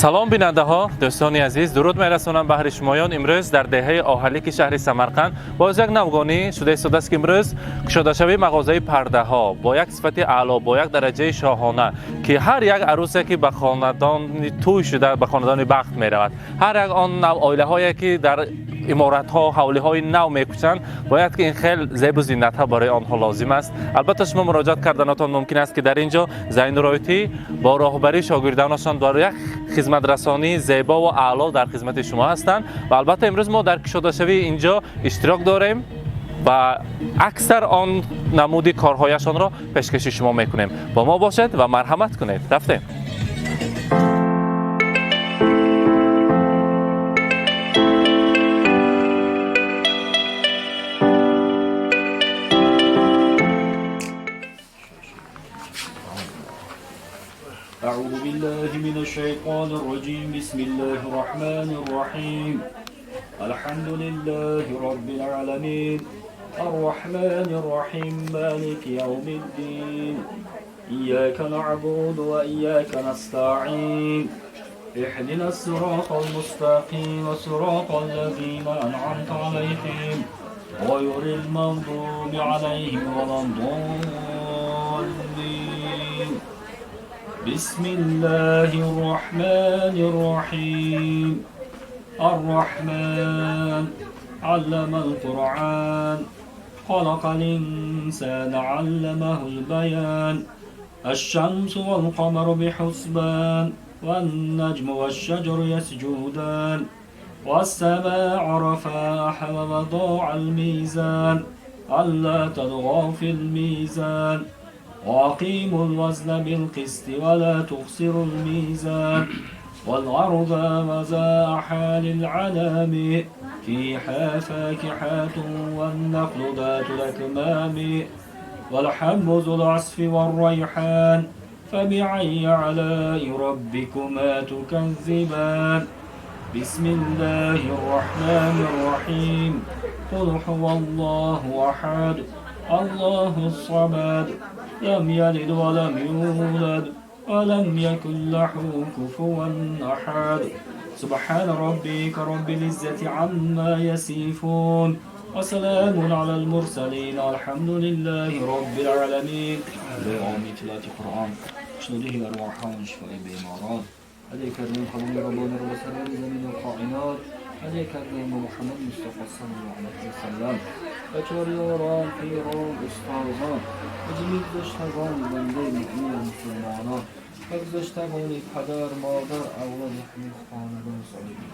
سلام بیننده ها، دوستان عزیز، درود میرسونم به شمایان. امروز در دهه آهلیک شهر سمرقند باز یک نوگانی شده است که امروز گشوده شوی مغازه پرده ها با یک صفت اعلی، با یک درجه شاهانه که هر یک عروسی که به خاندان توی شده، به خاندان بخت می رود، هر یک آن نوع عائله هایی که در امارات ها حوله های نو میکشند، باید که این خیلی زیب و زینت ها برای آنها لازم است. البته شما مراجعت کردنتان ممکن است که در اینجا زین رایتی با راهبری شاگردانشان در یک خدمت رسانی زیبا و اعلی در خدمت شما هستند و البته امروز ما در گشوده شوی اینجا اشتراک داریم و اکثر آن نمودی کارهایشان را پیشکش شما میکنیم. با ما باشید و مرحمت کنید. رفتیم. أعوذ بالله من الشيطان الرجيم بسم الله الرحمن الرحيم الحمد لله رب العالمين الرحمن الرحيم مالك يوم الدين إياك نعبد وإياك نستعين اهدنا الصراط المستقيم صراط الذين أنعمت عليهم غير المغضوب عليهم ولا الضالين بسم الله الرحمن الرحيم الرحمن علم القرآن خلق الإنسان علمه البيان الشمس والقمر بحسبان والنجم والشجر يسجودان والسماء رفعها ووضع الميزان ألا تطغوا في الميزان وأقيموا الوزن بالقسط ولا تخسروا الميزان والأرض وزاحها للعنام فيها فاكهة والنخل ذات الأكمام والحب ذو العصف والريحان فبأي آلاء ربكما تكذبان بسم الله الرحمن الرحيم قل هو الله أحد الله الصمد لم يلد ولم يولد ولم يكن له كفوا أحد سبحان ربك رب العزة عما يصفون وسلام على المرسلين والحمد لله رب العالمين. بآمين تلاوة القرآن شنوده الأرواحان شفاء بإمارات هذه كريم خلوني ربنا رب سلام زمين القائنات هذه كريم محمد مصطفى صلى الله عليه وسلم بچه‌ریاران پیران استادان و جمعی گذشتگان بنده مؤمن مسلمانان و گذشتگان پدر مادر اولاد همه خاندان صالحین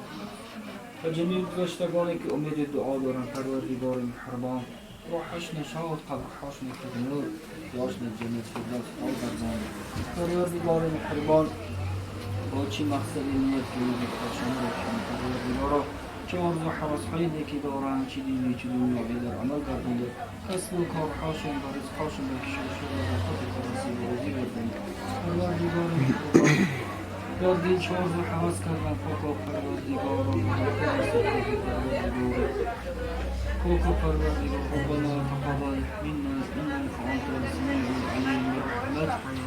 و جمعی گذشتگانی که امید دعا دارن پروردگار مهربان روحش نشاط قبرهاش نور یاش جنت فردوس حال گردان پروردگار مهربان با چی مقصد نیت کنید شما پروردگارا چه آرزو و حواس‌هایی که دارن چی دینی چی دنیایی در عمل گردونده کسب و کارهاشون و رزقهاشون به کشورشون و رزقات کارسی و روزی بردن پروردگار مهربان یادگیر چه آرزو و حواس کردن پاک و پروردگار و پاک و پروردگار ربنا تقبل منا انك انت السميع العليم برحمتك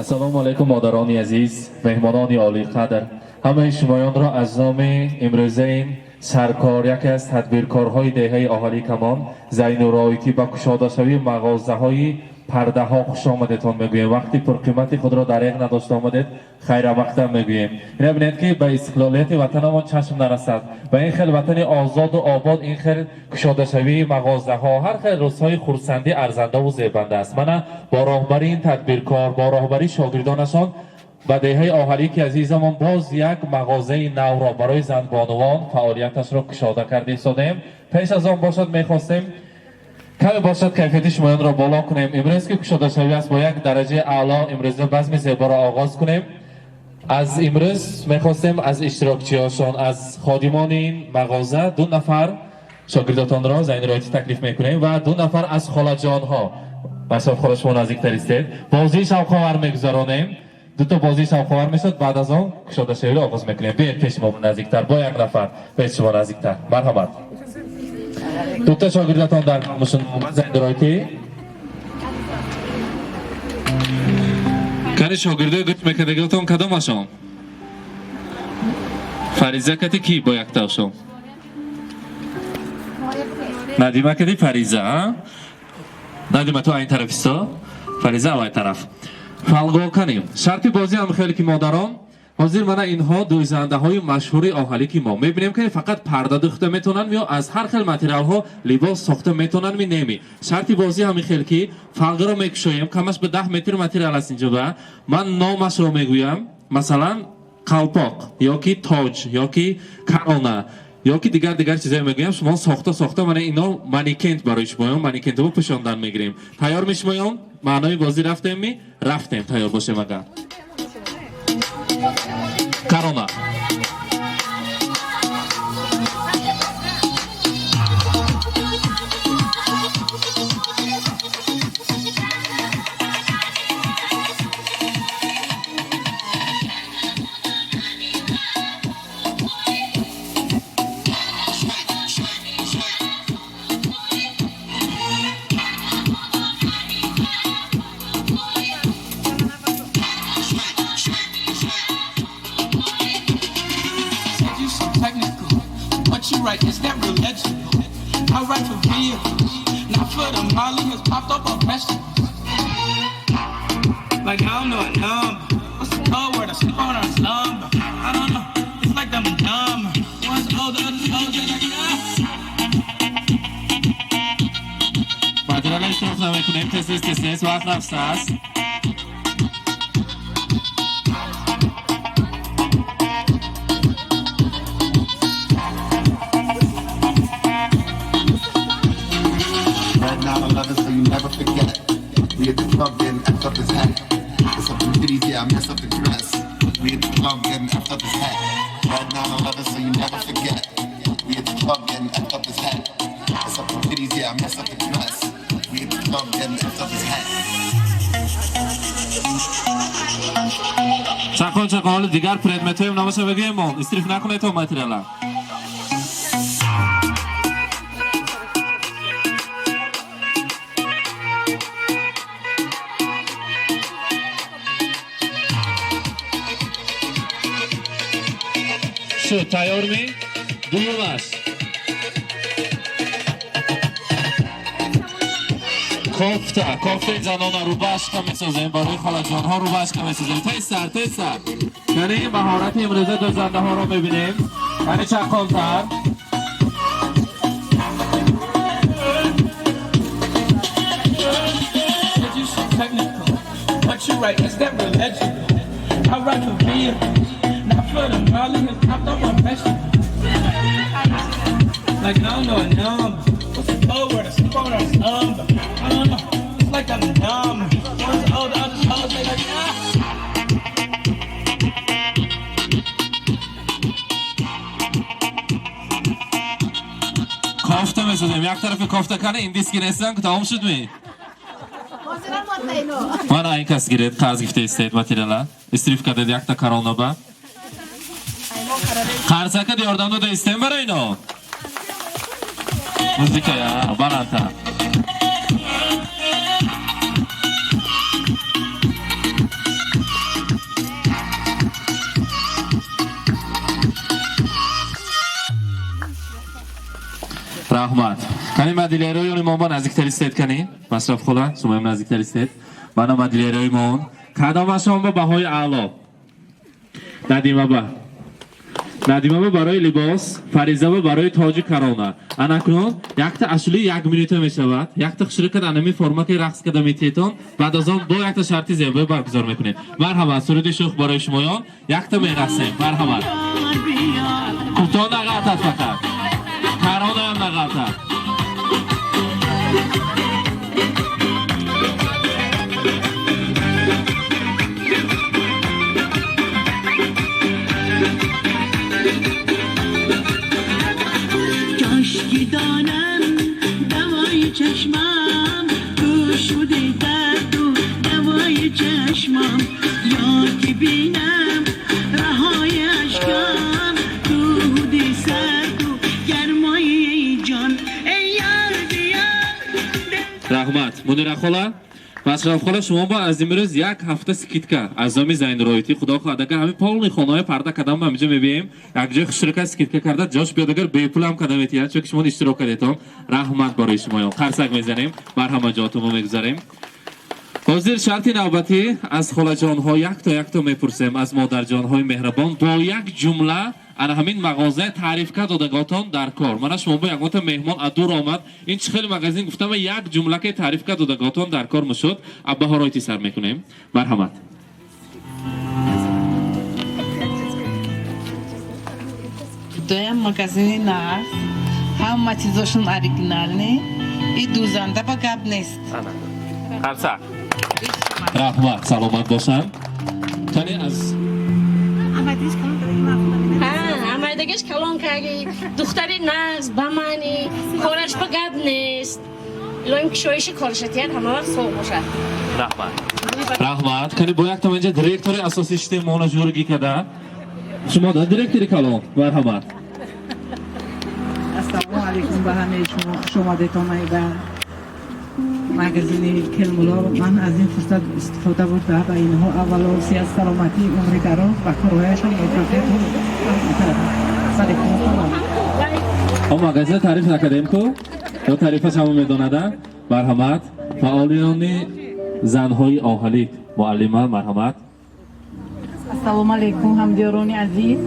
ассалому алайкум модарони азиз, меҳмонони олиқадр. ҳамаи шумоёнро аз номи имрӯзаи саркор, яке аз тадбиркорҳои деҳаи оҳалӣ камон Зайнуроитӣ ба кушодашавии мағозаҳои пардаҳо хушомадедтон мегӯем. вақти пурқимати худро дареғ надошта омадед, хайрамақдам мегӯем. ина бинед ки ба истиқлолияти ватанамон чашм нарасад. ба ин хел ватани озоду обод, ин хел кушодашавии мағозаҳо, ҳар хел рӯзҳои хурсандӣ арзандаву зебанда аст. мана бо роҳбарии ин тадбиркор, бо роҳбарии шогирдонашон ба деҳаи оҳалӣ ки азизамон боз як мағозаи навро барои занбонувон фаъолияташро кушода карда истодаем. пеш аз он бошад мехостем каме бошад кайфияти шумоёнро боло кунем. имрӯз ки кушодашавӣ аст, бо як дараҷаи аъло имрӯза базми зеборо оғоз кунем. аз имрӯз мехостем аз иштирокчиёшон, аз ходимони ин мағоза 2 нафар шогирдотонро Зайнуроитӣ таклиф мекунем ва 2 нафар аз холаҷонҳо. масоф хола шумо наздиктар истед. бозии шавқовар мегузаронем. 2 бозии шавқовар мешад. баъд аз он кушодашавиро оғоз мекунем. биед пеши мо наздиктар, бо 1 нафар пеши шумо наздиктар. марҳамат. 2 шогирдатон дар мушумат Зайнуроитӣ. кани шогирдои гӯш мекардагиотон кадомашон? фариза кади ки бо яктавшон? надима кади фариза, а? надима ту айн тараф исто? фариза авай тараф. фалгол каним. шарти бозӣ ҳам хеле ки модарон ҳозир мана инҳо дӯйзандаҳои машҳури оҳалӣ ки мо мебинем ки фақат парда дӯхта метавонанд ё аз ҳар хел материалҳо либос сохта метавонанд ми неми. шарти бозӣ ҳамин хел ки фалгаро мекушоем, камаш ба 10 метр материал аст инҷо ба. ман номашро мегӯям, масалан қалпоқ ё ки тоҷ ё ки карона ё ки дигар чизае мегӯям. шумо сохта мана ино манекент барои шумоён, манекентаво пӯшондан мегирем. тайёр мешумоён? маънои бозӣ рафтем? рафтем. тайёр бошем агар Карона. Right, is that real legend? I write for vehicles, not for the Molly has popped up on vegetables. Like I don't know a number. What's the code word? I sleep on our slumber. I don't know. It's like I'm dumb. One's older, others older. Like материали истифода мекунем. тез вақт нафс аст. So you never forget. We at the club getting effed up his hat. It's up the titties, yeah, I mess up the dress. We at the club getting effed up his hat. Red 911, so you never forget. We at the club getting effed up his hat. It's up the titties, yeah, I mess up the dress. We at the club getting effed up his hat. чақон дигар предметҳои намоша бигӯем мо исриф накунед то материала. شد تیار می؟ دومش کفته زنان رو بشکا می سازیم برای خالجان ها رو بشکا می سازیم. تیستر یعنی این مهارت امروزه دو زنده ها رو می بینیم. یعنی چقالتر what you write, is that real legend? I write for vehicles. For the Molly has popped up on vegetables. Like I don't know a number. What's the code word? I sleep on our slumber. I don't know. It's like I'm dumb. One's older, others older. Like کافته می‌سازیم. یک طرف کافته کنه این دیسک نیستن که تمام شد می. من این کس گیرد قاز گفته استید ماتریالا. استریف کرده یک تا کارونه با. قرصه که یاردم داده استیم برای اینو. موزیکا یا بالانتا. Rahmat. Qani madilyaroyimon nazdiktar istaydi qani? Masraf xola, shuma ham nazdiktar istaydi. Mana madilyaroyimon. Qadamashon ba bahoy a'lo. Nadima ba baroy libos, Fariza ba baroy toji karona. Anakron yakta ashuli 1 minut meshavat. Yakta shirkat anami formaki raqs qadam eteton. Ba'd az on 2 yakta sharti zebo barguzor mekuned. Marhamat, surudi shux baroy shumoyon. Yakta merasem. Marhamat. Kuton nag'atat faqat. Karona ham nag'atat. دانم دوای چشمم تو شده درد و دوای چشمم یاد که بینم رهای اشکم تو هده سرد و گرمای جان ای یار بیار Rahmat. Munira xola, Masraf xola shuma ba az imroz 1 hafta skitka azami Zaynroyati Xudo xohlasa agar hami polni xonoy parda qadam ham inja mebeyim yakja shirkat skitka karda josh biyad agar bepul ham qadam etiyad chunki shuma ishtirok edetom rahmat baroy shumoyon qarsak mezanim marhamat jotumo megzarim hozir sharti navbati az xolajonho yakta mepursim az modarjonhoy mehribon bo yak jumla ana همین مغازه تعریف کرد دادگاتان در کار من شما با یک وقت مهمان ادور آمد این چه خیلی مغازین گفتم یک جمله که تعریف کرد دادگاتان در کار میشد ابا هرایتی سر میکنیم مرحمت دویم مغازین نه همه چیزاشون اوریجیناله این دوزنده با گپ نیست خرسا رحمت سلامت باشن تانی از آمدگیش کلان کردی دختری ناز بمانی کارش با گب نیست لایم کشویش کارشتیت همه وقت سوق باشد رحمت کنی با یک تا اینجا دیرکتوری اساسی شده مونا جورگی کده شما دا دیرکتوری کلان مرحمت السلام علیکم به همه شما دیتامایدن مگزینی کلمولا من از این فرصت استفاده بردم و اینها اولا سیاست سلامتی عمر دراز و کارهایشان موفقیت هم مگزین تعریف نکردیم کو تو تعریفش همون میدونده مرحمت فعالیان زنهای آهلیک معلمه مرحمت السلام علیکم همدیاران عزیز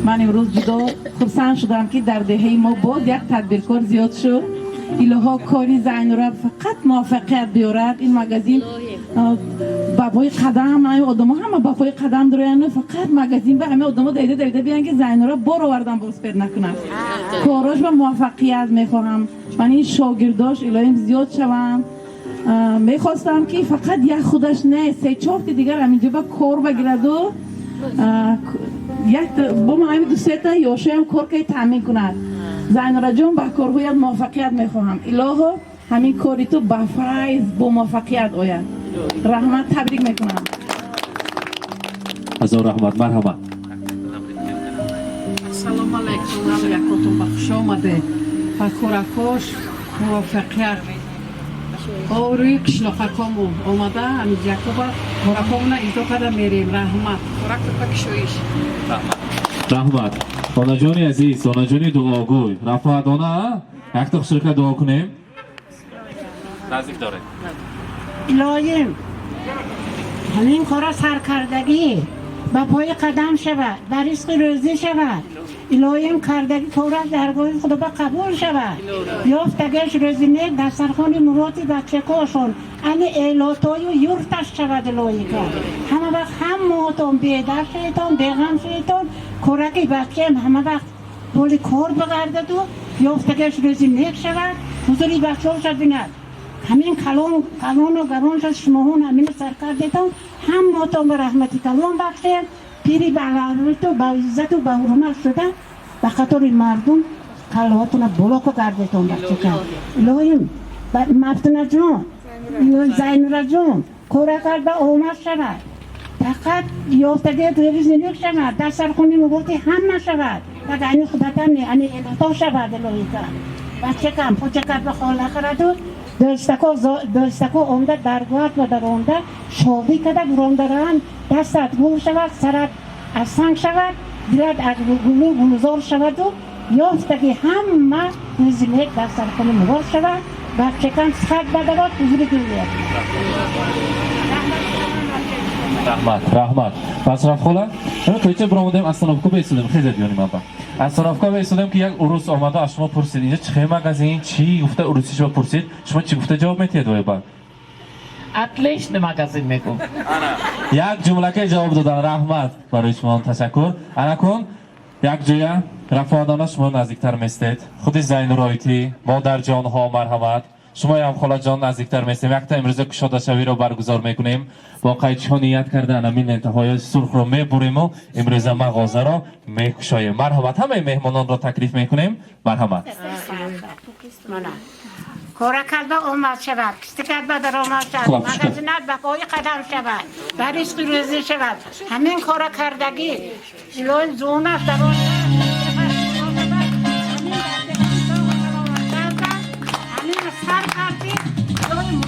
من امروز جدا خرسند شدم که در دهه ما باز یک تدبیرکار زیاد شد الها کاری زنورا فقط موفقیت بیارد این مگزین بابای قدم آدم همه بابای قدم دارن فقط مگزین به همه آدم دیده بیان که زنورا برو وردن باز پیر نکنن کاراش با موفقیت میخواهم من این شاگرداش الهیم زیاد شوم میخواستم که فقط یک خودش نه 3-4 دیگر همینجا با کار بگیرد و یک با ما همین 2-3 یاشه هم کار که تامین کند زنورا جان با کارهایت موفقیت میخواهم الهو همین کاری تو با فیض با موفقیت آید رحمت تبریک میکنم از رحمت مرحبا سلام علیکم یکاتون بخش آمده و کورکاش موفقیت روی قشلاقکامو آمده همین جاکوبا کورکامو ایزا کده میریم رحمت کورک بکشویش رحمت خانه جانی عزیز خانه جانی دعاگوی رفاعتانه یک تا شرکت دعا کنیم نزدیک داره لایم همین کارا سرکردگی با پای قدم شود در رزق روزی شود لایم کردگی کارا درگاه خدا با قبول شود یافتگش روزی نیک در سرخان مراتی بچه کاشون ان ایلاتای و یورتش شود لایی کرد همه وقت هم موتون بیدر شیطان بیغم شیطان کارکی بچه همه وقت بولی کار بگردد و یافتگش روزی نیک شود حضوری بچه ها شد بیند همین کلان و گران شد شماهون همین سرکار دیتان هم موتون به رحمتی کلان بخشید پیری به علامت و به عزت و به حرمت شده به خاطر مردم کلاتون بلوکو کردیتون بخشه کرد الهیم مفتونه جون زینورا جون کره کرده آمد شود فقط یافتگی توریز نیک شود در سرخونی مبارتی هم نشود و دعنی خودتا نی انی ایلاتا شود الهی کرد بچه کم پوچه کرد به خاله خردود درستکو آمده درگاه و در آمده شاوی کده برانده ران دستت گل شود سرت از سنگ شود دلت از گلو گلزار شود و یافتگی همه نزیک در سر کنه مبار شود بچه کن سخت بدوات بزرگی بیاد رحمت پس رفت خولا شما تویچه برامودیم استانوفکو بیستودیم خیلی بیانیم ابا استانوفکو بیستودیم که یک عروس آمده از شما پرسید اینجا چه مگزین چی گفته عروسی شما پرسید شما چی گفته جواب میتید وای بعد اتلیشت مگزین میگم یک جمله که جواب دادن رحمت برای شما تشکر انا کن یک جویا رفاقدانه شما نزدیکتر میستید خودی زین رایتی مادر جان ها مرحمت شما هم خاله جان نزدیکتر میستیم یک تا امروز کشاده شوی رو برگزار میکنیم با قیچی ها نیت کرده انامین انتهای سرخ رو میبریم و امروز مغازه را میکشاییم مرحمت همه مهمانان را تکلیف میکنیم مرحمت کورا کرد به اومد شود کستی کرد به در اومد شود مگزینت به پای قدم شود بر رزق روزی شود همین کورا کردگی الان زون است در آن همین سر کردی الان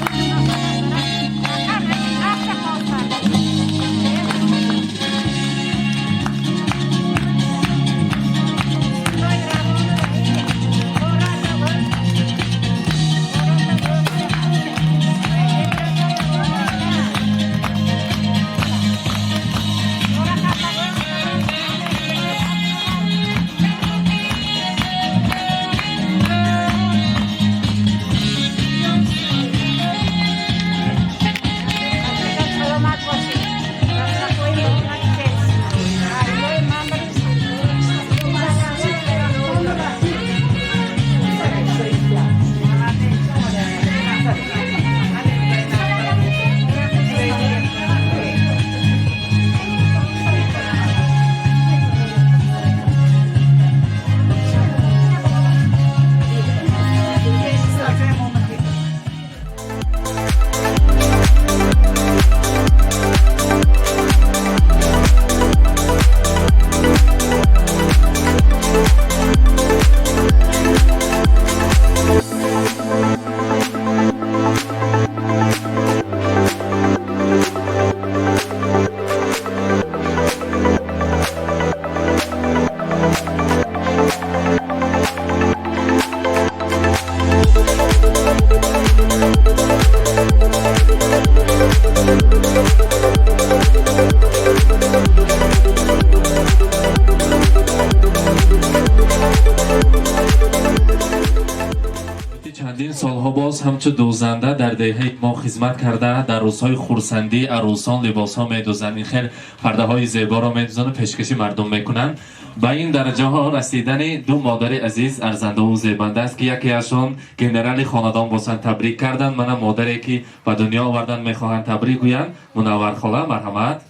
چندین سالها باز همچون دوزنده در دهه ما خدمت کرده در روزهای خورسندی عروسان لباس ها میدوزند این خیلی پرده های زیبا را میدوزند و پیشکشی مردم میکنند به این درجه ها رسیدن دو مادر عزیز ارزنده و زیبنده است که یکی ازشان گنرال خاندان باشند تبریک کردند من مادری که به دنیا آوردن میخواهند تبریک گویند منور خاله مرحمت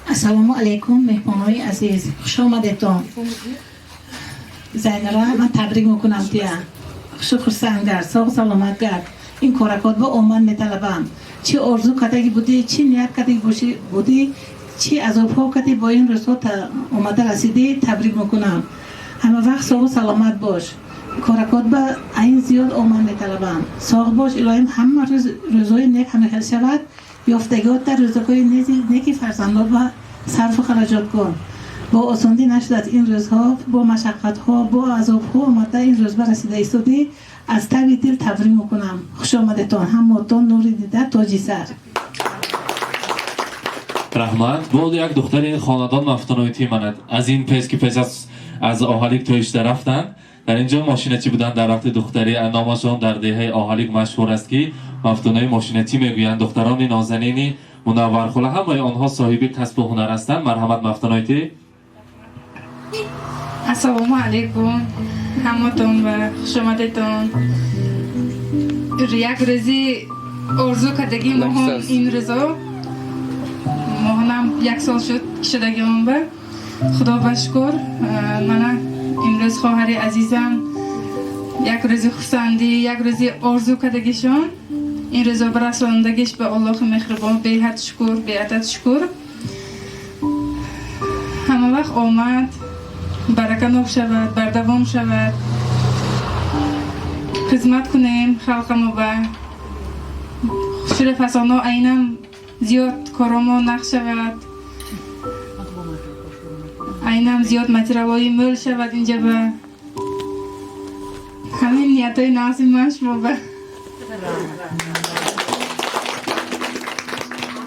السلام علیکم مهمانای عزیز خوش آمدید زینرا من تبریک میکنم تیا شکر سنگر ساق سلامت گرد این کارکات با اومن میطلبم چی آرزو کردگی بودی چی نیت کردگی بودی چی عذاب ها کردی با این رسول اومده رسیدی تبریک میکنم همه وقت ساق سلامت باش کارکات با این زیاد اومن میطلبم ساق باش الهیم همه روزای نیک همه خیل شود یافتگیات در روزگاه نیکی فرزندان و صرف و خرجات کن با آسانی نشدت این روزها با مشقت ها با عذاب ها اومده این روز برسیده ایستادی از طبع دل تبریک میکنم خوش آمدتان همتون نوری دیده تاجی سر رحمت بود یک دختر خاندان مفتونویتی ماند از این پیش که پیش از آهالیک تویشته رفتند در اینجا ماشینتی بودن در وقت دختری نامشان در دهه آهالیک مشهور است که مفتونای ماشینتی میگویند دختران نازنینی منور خلا همه آنها صاحب کسب و هنر هستند مرحمت مفتونویتی السلام علیکم همتون و خوش آمدید یک روزی آرزو کردگی مهم این روزا ماهنم یک سال شد شدگی اون به خدا بشکر من این روز خواهر عزیزم یک روزی خورسندی یک روزی آرزو کردگیشون این روزا برساندگیش به الله مهربان به حد شکر به عدد شکر همه وقت آمد برکه نوب شود بردوام شود خدمت کنیم خلقمو به شیر فسانا اینم زیاد کارامو نقش شود اینم زیاد مترالای مل شود اینجا به همین نیتای نازی شما به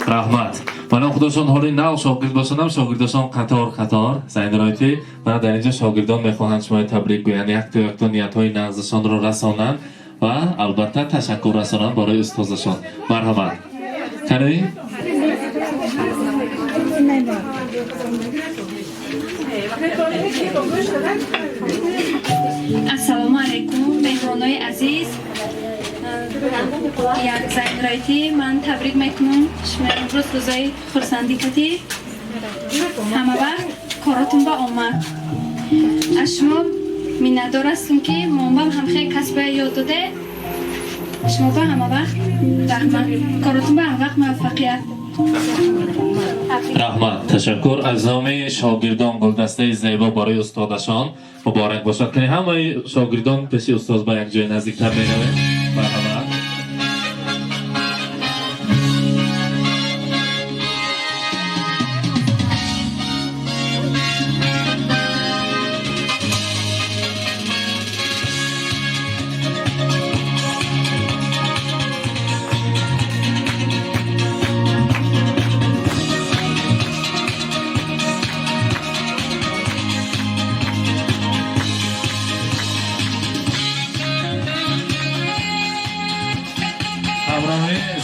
رحمت. من خودشون حالی نو شاگرد باشنم شاگردشان قطار زیندرایتی من در اینجا شاگردان میخواهند شما تبریک گویند یک تا نیت‌های نغزشان را رسانند و البته تشکر رسانند برای استادشان. مرحبا. کنی؟ السلام علیکم مهمانای عزیز. یک زیندرایتی من تبریک میکنم شما امروز روزای خورسندی کردی همه وقت کاراتون با آمد از شما میندار هستم که مامبم هم خیلی کسب یاد داده شما با همه وقت رحمت کاراتون با همه وقت موفقیت رحمت. تشکر از نام شاگردان گلدسته زیبا برای استادشان مبارک باشد. کنی همه شاگردان پیش استاد با یک جای نزدیکتر بینوید. مرحبا.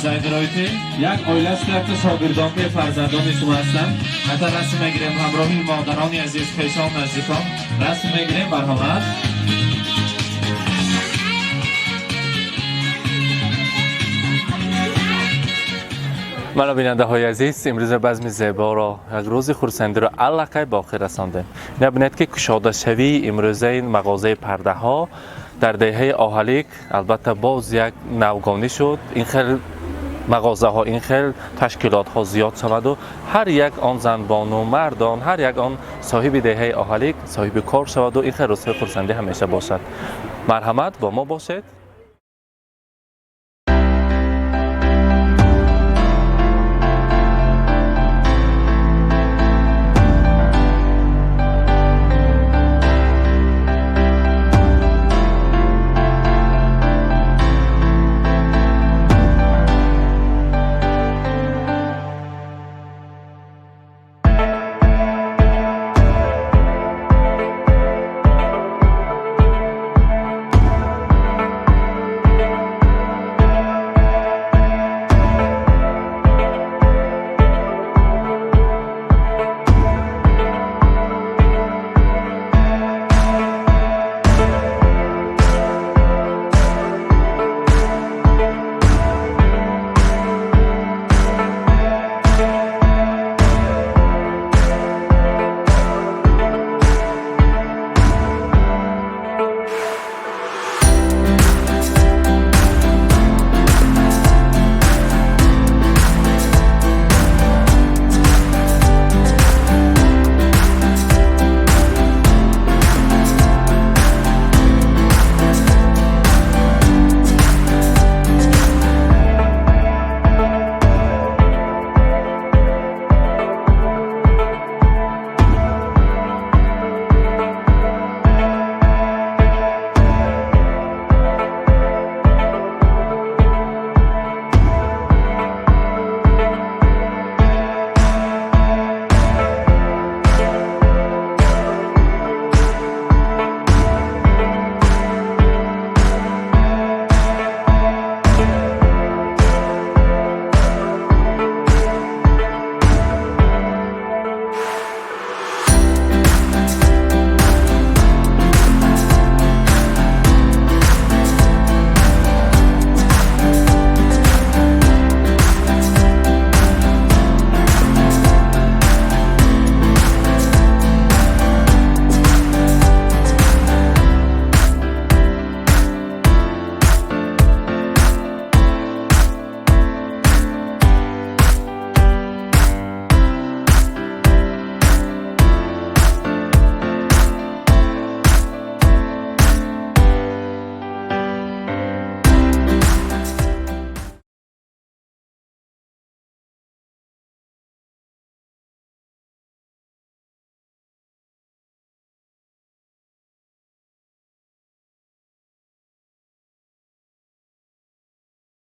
زیندرایتی یک آیله است که شاگردان به فرزندان شما هستند. حتی رسم میگیریم همراهی مادران عزیز پیشان نزدیکان رسم میگیریم. مرحمت. من بیننده های عزیز امروز بزم زیبا را یک روز خورسندی را علاقه باقی رساندیم. نبینید که کشاده شوی امروز این مغازه پرده ها در دهه آهلیک البته باز یک نوگانی شد. این خیلی مغازه ها این خیلی تشکیلات ها زیاد شود و هر یک آن زنبان و مردان هر یک آن صاحب دهه آهلیک صاحب کار شود و این خیلی روزهای خورسندی همیشه باشد. مرحمت با ما باشید.